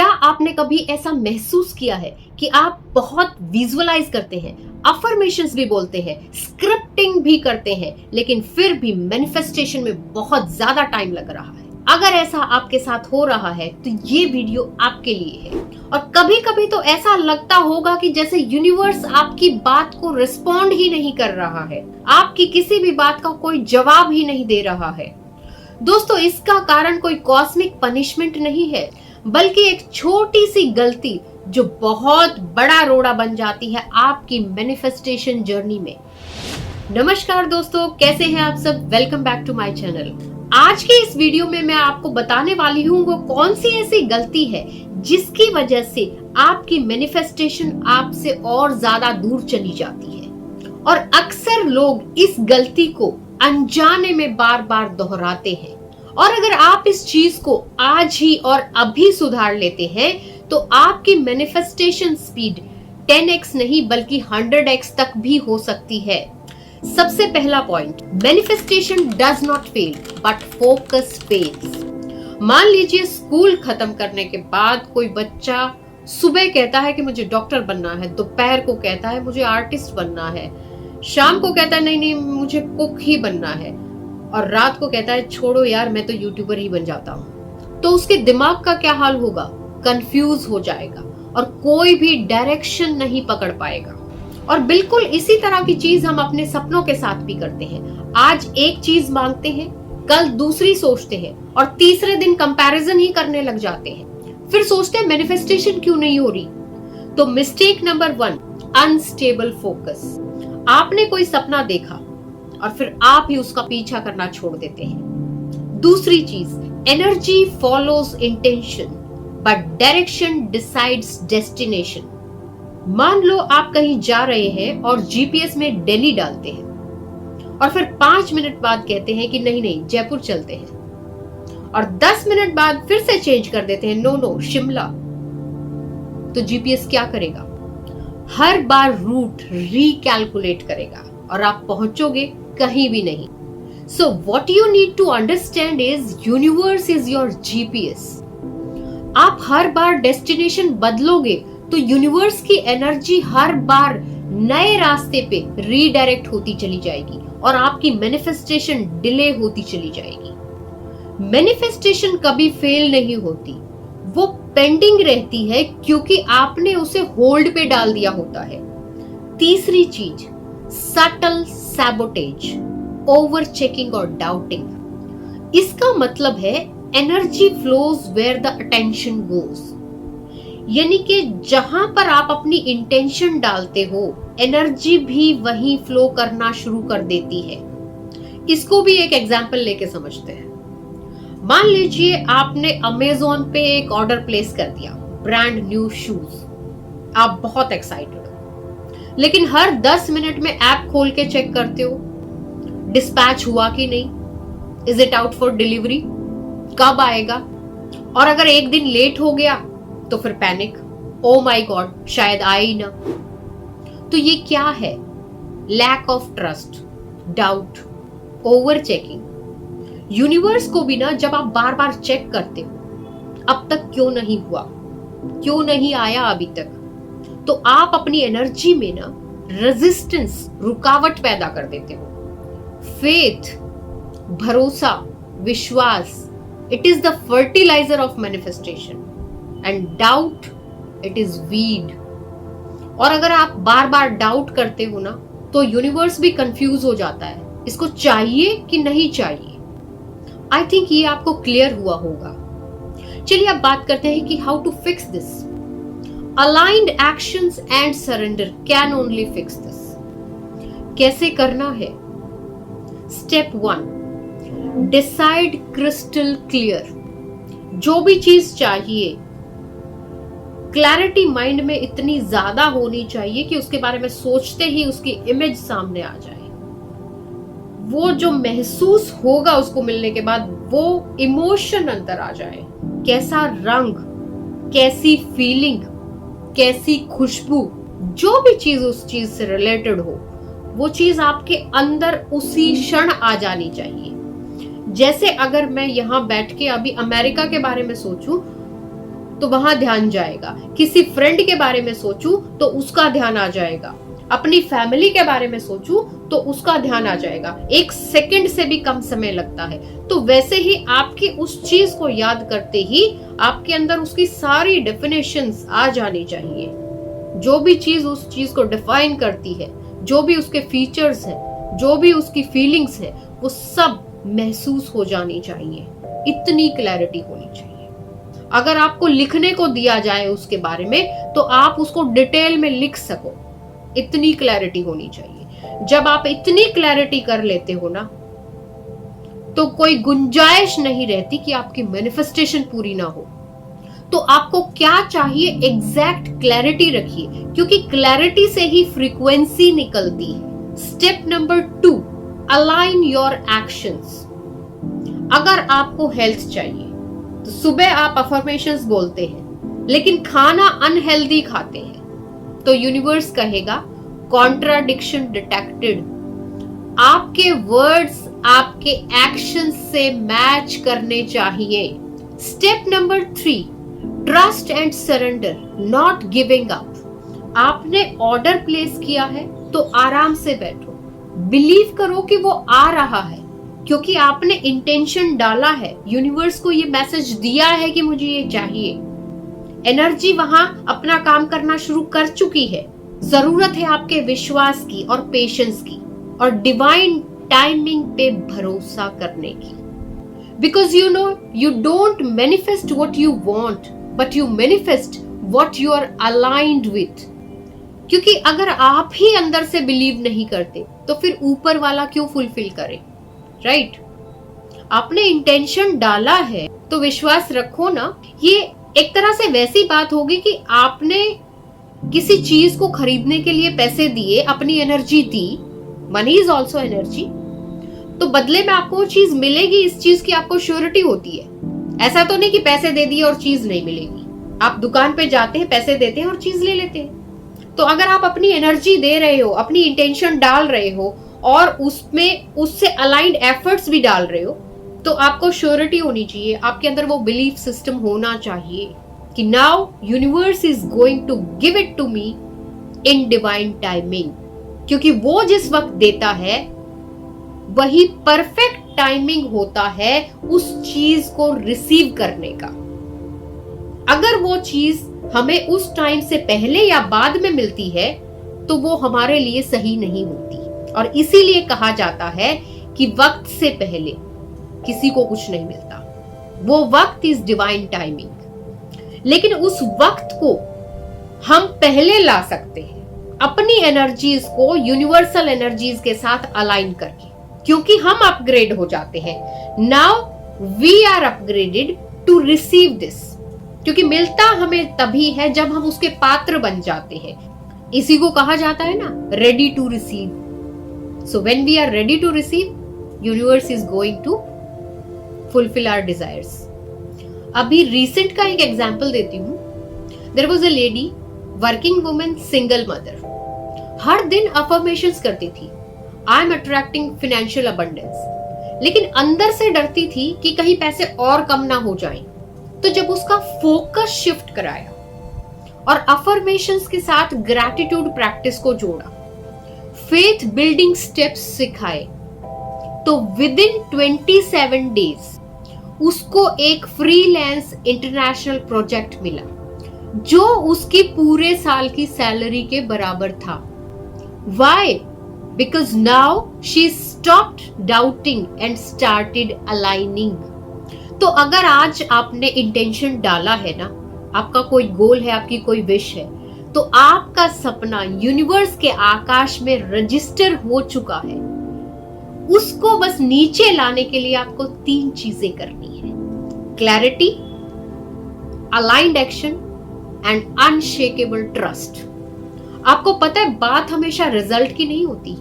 क्या आपने कभी ऐसा महसूस किया है कि आप बहुत विजुअलाइज करते हैं, अफर्मेशंस भी बोलते हैं, स्क्रिप्टिंग भी करते हैं, लेकिन फिर भी मैनिफेस्टेशन में बहुत ज्यादा टाइम लग रहा है? अगर ऐसा आपके साथ हो रहा है तो ये वीडियो आपके लिए है। और कभी कभी तो ऐसा लगता होगा कि जैसे यूनिवर्स आपकी बात को रिस्पॉन्ड ही नहीं कर रहा है, आपकी किसी भी बात का कोई जवाब ही नहीं दे रहा है। दोस्तों, इसका कारण कोई कॉस्मिक पनिशमेंट नहीं है, बल्कि एक छोटी सी गलती जो बहुत बड़ा रोड़ा बन जाती है आपकी मैनिफेस्टेशन जर्नी में। नमस्कार दोस्तों, कैसे हैं आप सब? Welcome back to my channel. आज के इस वीडियो में मैं आपको बताने वाली हूँ वो कौन सी ऐसी गलती है जिसकी वजह से आपकी मैनिफेस्टेशन आपसे और ज्यादा दूर चली जाती है। और अक्सर लोग इस गलती को अनजाने में बार बार दोहराते हैं। और अगर आप इस चीज को आज ही और अभी सुधार लेते हैं तो आपकी मैनिफेस्टेशन स्पीड 10x नहीं बल्कि 100x तक भी हो सकती है। सबसे पहला point, manifestation does not fail but focus fails. मान लीजिए स्कूल खत्म करने के बाद कोई बच्चा सुबह कहता है कि मुझे डॉक्टर बनना है, दोपहर को कहता है मुझे आर्टिस्ट बनना है, शाम को कहता है नहीं मुझे कुक ही बनना है, और रात को कहता है छोड़ो यार मैं तो यूट्यूबर ही बन जाता हूँ। तो उसके दिमाग का क्या हाल होगा? कंफ्यूज हो जाएगा और कोई भी डायरेक्शन नहीं पकड़ पाएगा। और बिल्कुल इसी तरह की चीज हम अपने सपनों के साथ भी करते हैं। आज एक चीज मांगते हैं, कल दूसरी सोचते हैं और तीसरे दिन कंपैरिजन ही करने लग जाते हैं। फिर सोचते हैं मैनिफेस्टेशन क्यों नहीं हो रही। तो मिस्टेक नंबर 1, अनस्टेबल फोकस। आपने कोई सपना देखा और फिर आप ही उसका पीछा करना छोड़ देते हैं। दूसरी चीज, energy follows intention but direction decides destination. मान लो आप कहीं जा रहे हैं और जीपीएस में दिल्ली डालते हैं और फिर 5 मिनट बाद कहते हैं कि नहीं जयपुर चलते हैं, और 10 मिनट बाद फिर से चेंज कर देते हैं, नो शिमला। तो जीपीएस क्या करेगा? हर बार रूट रिकैलकुलेट करेगा और आप पहुंचोगे कहीं भी नहीं। So what you need to understand is universe is your GPS. आप हर बार डेस्टिनेशन बदलोगे तो यूनिवर्स की एनर्जी हर बार नए रास्ते पे रीडायरेक्ट होती चली जाएगी और आपकी मैनिफेस्टेशन डिले होती चली जाएगी। मैनिफेस्टेशन कभी फेल नहीं होती, वो पेंडिंग रहती है क्योंकि आपने उसे होल्ड पे डाल दिया होता है। तीसरी चीज, सटल सैबोटेज, ओवर चेकिंग और डाउटिंग। इसका मतलब है energy flows where the attention goes. यानी कि जहां पर आप अपनी इंटेंशन डालते हो, एनर्जी भी वहीं फ्लो करना शुरू कर देती है। इसको भी एक एग्जांपल लेके समझते हैं। मान लीजिए आपने अमेज़न पे एक ऑर्डर प्लेस कर दिया, ब्रांड न्यू शूज। आप बहुत एक्साइटेड हो, लेकिन हर 10 मिनट में ऐप खोल के चेक करते हो डिस्पैच हुआ कि नहीं, is it out for delivery, कब आएगा। और अगर एक दिन लेट हो गया तो फिर पैनिक, ओ माय गॉड शायद आए ही ना। तो ये क्या है? Lack of trust, doubt, over checking. Universe को भी ना जब आप बार बार चेक करते हो अब तक क्यों नहीं हुआ, क्यों नहीं आया अभी तक, तो आप अपनी एनर्जी में ना रेजिस्टेंस, रुकावट पैदा कर देते हो। फेथ, भरोसा, विश्वास, it is the fertiliser of manifestation, and doubt, it is weed. और अगर आप बार बार डाउट करते हो ना तो यूनिवर्स भी कंफ्यूज हो जाता है, इसको चाहिए कि नहीं चाहिए। आई थिंक ये आपको क्लियर हुआ होगा। चलिए अब बात करते हैं कि how to fix this. Aligned actions and surrender can only fix this. कैसे करना है? Step 1, decide crystal clear. जो भी चीज चाहिए, क्लैरिटी माइंड में इतनी ज्यादा होनी चाहिए कि उसके बारे में सोचते ही उसकी इमेज सामने आ जाए। वो जो महसूस होगा उसको मिलने के बाद, वो इमोशन अंदर आ जाए। कैसा रंग, कैसी फीलिंग, कैसी खुशबू, जो भी चीज उस चीज से रिलेटेड हो, वो चीज आपके अंदर उसी क्षण आ जानी चाहिए। जैसे अगर मैं यहाँ बैठ के अभी अमेरिका के बारे में सोचूं तो वहां ध्यान जाएगा। किसी फ्रेंड के बारे में सोचूं तो उसका ध्यान आ जाएगा। अपनी फैमिली के बारे में सोचूं तो उसका ध्यान आ जाएगा। 1 सेकंड से भी कम समय लगता है। तो वैसे ही आपकी उस चीज को याद करते ही आपके अंदर उसकी सारी डेफिनेशंस आ जानी चाहिए। जो भी चीज उस चीज को डिफाइन करती है, जो भी उसके फीचर्स हैं, जो भी उसकी फीलिंग्स है, वो सब महसूस हो जानी चाहिए। इतनी क्लैरिटी होनी चाहिए। अगर आपको लिखने को दिया जाए उसके बारे में तो आप उसको डिटेल में लिख सको, इतनी क्लैरिटी होनी चाहिए। जब आप इतनी क्लैरिटी कर लेते हो ना, तो कोई गुंजाइश नहीं रहती कि आपकी मैनिफेस्टेशन पूरी ना हो। तो आपको क्या चाहिए, एग्जैक्ट क्लैरिटी रखिए, क्योंकि क्लैरिटी से ही फ्रीक्वेंसी निकलती है। Step number 2, align your actions. अगर आपको हेल्थ चाहिए तो सुबह आप अफर्मेशंस बोलते हैं लेकिन खाना अनहेल्दी खाते हैं, तो यूनिवर्स कहेगा कॉन्ट्राडिक्शन डिटेक्टेड। आपके वर्ड्स आपके एक्शंस से मैच करने चाहिए। Step number 3, trust and surrender, not giving up. आपने ऑर्डर प्लेस किया है तो आराम से बैठो, बिलीव करो कि वो आ रहा है, क्योंकि आपने इंटेंशन डाला है, यूनिवर्स को ये मैसेज दिया है कि मुझे ये चाहिए। एनर्जी वहां अपना काम करना शुरू कर चुकी है। जरूरत है आपके विश्वास की और पेशेंस की और डिवाइन टाइमिंग पे भरोसा करने की। Because you know you don't manifest what you want, but you manifest what you are aligned with. क्योंकि अगर आप ही अंदर से बिलीव नहीं करते तो फिर ऊपर वाला क्यों फुलफिल करे, राइट? आपने इंटेंशन डाला है तो विश्वास रखो ना। ये एक तरह से वैसी बात होगी कि आपने किसी चीज को खरीदने के लिए पैसे दिए, अपनी energy the, money is also energy, तो बदले में आपको वो चीज मिलेगी, इस चीज की आपको श्योरिटी होती है। ऐसा तो नहीं कि पैसे दे दिए और चीज नहीं मिलेगी। आप दुकान पे जाते हैं, पैसे देते हैं और चीज ले लेते हैं। तो अगर आप अपनी एनर्जी दे रहे हो, अपनी इंटेंशन डाल रहे हो और उसमें उससे अलाइंड एफर्ट्स भी डाल रहे हो, तो आपको श्योरिटी होनी चाहिए, आपके अंदर वो बिलीफ सिस्टम होना चाहिए कि now universe is going to give it to me in divine timing. क्योंकि वो जिस वक्त देता है वही परफेक्ट टाइमिंग होता है उस चीज को रिसीव करने का। अगर वो चीज हमें उस टाइम से पहले या बाद में मिलती है तो वो हमारे लिए सही नहीं होती, और इसीलिए कहा जाता है कि वक्त से पहले किसी को कुछ नहीं मिलता। वो वक्त इज डिवाइन टाइमिंग। लेकिन उस वक्त को हम पहले ला सकते हैं अपनी एनर्जीज को यूनिवर्सल एनर्जीज के साथ अलाइन करके, क्योंकि हम अपग्रेड हो जाते हैं। Now we are upgraded to receive this. क्योंकि मिलता हमें तभी है जब हम उसके पात्र बन जाते हैं। इसी को कहा जाता है ना, ready to receive. So when we are ready to receive, universe is going to fulfil our desires. अभी रिसेंट का एक एग्जांपल देती हूँ। There was a lady, working woman, single mother, हर दिन अफर्मेशंस करती थी, I am attracting financial abundance, लेकिन अंदर से डरती थी कि कहीं पैसे और कम ना हो जाएं। तो जब उसका फोकस शिफ्ट कराया और अफर्मेशंस के साथ ग्रैटिट्यूड प्रैक्टिस को जोड़ा, फेथ बिल्डिंग स्टेप्स सिखाए, तो विद इन 27 डेज उसको एक फ्रीलांस इंटरनेशनल प्रोजेक्ट मिला जो उसकी पूरे साल की सैलरी के बराबर था। Why? Because now she stopped doubting and started aligning. तो अगर आज आपने इंटेंशन डाला है ना, आपका कोई गोल है, आपकी कोई विश है, तो आपका सपना यूनिवर्स के आकाश में रजिस्टर हो चुका है। उसको बस नीचे लाने के लिए आपको 3 चीजें करनी है: clarity, aligned action and unshakeable trust. आपको पता है, बात हमेशा रिजल्ट की नहीं होती,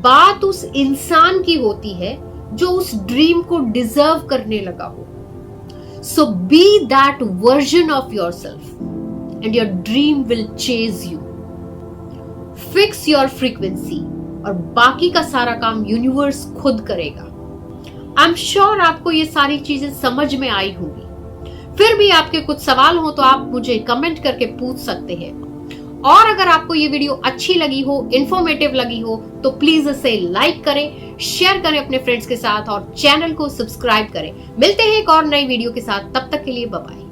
बात उस इंसान की होती है जो उस ड्रीम को डिजर्व करने लगा हो। So be that version of yourself and your dream will chase you. Fix your frequency और बाकी का सारा काम यूनिवर्स खुद करेगा। आई एम श्योर आपको ये सारी चीजें समझ में आई होंगी। फिर भी आपके कुछ सवाल हो तो आप मुझे कमेंट करके पूछ सकते हैं। और अगर आपको ये वीडियो अच्छी लगी हो, इंफॉर्मेटिव लगी हो, तो प्लीज इसे लाइक करें, शेयर करें अपने फ्रेंड्स के साथ और चैनल को सब्सक्राइब करें। मिलते हैं एक और नई वीडियो के साथ, तब तक के लिए बाय बाय।